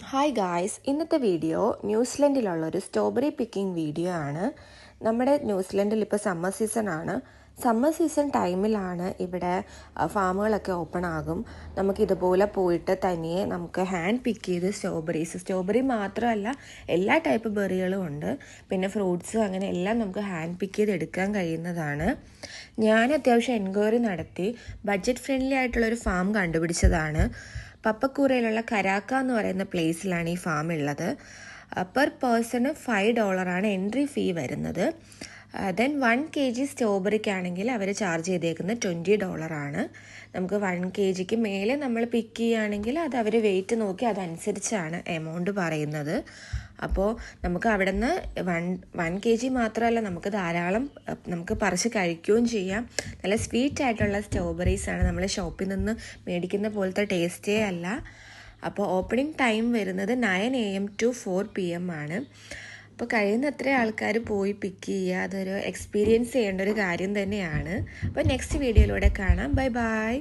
Hi guys, ഇന്നത്തെ video ന്യൂസിലൻഡിലുള്ളൊരു strawberry picking video ആണ്. നമ്മുടെ ന്യൂസിലൻഡിൽ ഇപ്പോൾ സമ്മർ സീസൺ ആണ്. സമ്മർ സീസൺ ടൈമിലാണ് ഇവിടെ ഫാമുകളൊക്കെ ഓപ്പൺ ആകും. നമുക്കിതുപോലെ പോയിട്ട് തനിയെ നമുക്ക് ഹാൻഡ് പിക്ക് ചെയ്ത് സ്ട്രോബെറി മാത്രമല്ല എല്ലാ ടൈപ്പ് ബെറികളും ഉണ്ട്. പിന്നെ ഫ്രൂട്ട്സും അങ്ങനെ എല്ലാം നമുക്ക് ഹാൻഡ് പിക്ക് ചെയ്ത് എടുക്കാൻ കഴിയുന്നതാണ്. ഞാൻ അത്യാവശ്യം എൻക്വയറി നടത്തി ബഡ്ജറ്റ് ഫ്രണ്ട്ലി ആയിട്ടുള്ളൊരു ഫാം കണ്ടുപിടിച്ചതാണ്. പപ്പക്കൂറയിലുള്ള കരാക്ക എന്ന് പറയുന്ന പ്ലേസിലാണ് ഈ ഫാം ഉള്ളത്. പെർ പേഴ്സണ് $5 എൻട്രി ഫീ വരുന്നത്. ദെൻ 1 kg സ്ട്രോബെറിക്കാണെങ്കിൽ അവർ ചാർജ് ചെയ്തേക്കുന്നത് $20. നമുക്ക് 1 kg മേലെ നമ്മൾ പിക്ക് ചെയ്യുകയാണെങ്കിൽ അത് അവർ വെയിറ്റ് നോക്കി അതനുസരിച്ചാണ് എമൗണ്ട് പറയുന്നത്. അപ്പോൾ നമുക്ക് അവിടെ നിന്ന് 1 kg മാത്രമല്ല, നമുക്ക് ധാരാളം നമുക്ക് പറിച്ച് കഴിക്കുകയും ചെയ്യാം. നല്ല സ്വീറ്റ് ആയിട്ടുള്ള സ്ട്രോബെറീസാണ്. നമ്മൾ ഷോപ്പിൽ നിന്ന് മേടിക്കുന്ന പോലത്തെ ടേസ്റ്റേ അല്ല. അപ്പോൾ ഓപ്പണിംഗ് ടൈം വരുന്നത് 9 AM to 4 PM ആണ്. അപ്പോൾ കഴിയുന്നത്ര ആൾക്കാർ പോയി പിക്ക് ചെയ്യുക. അതൊരു എക്സ്പീരിയൻസ് ചെയ്യേണ്ട ഒരു കാര്യം തന്നെയാണ്. അപ്പോൾ നെക്സ്റ്റ് വീഡിയോയിലൂടെ കാണാം. Bye bye.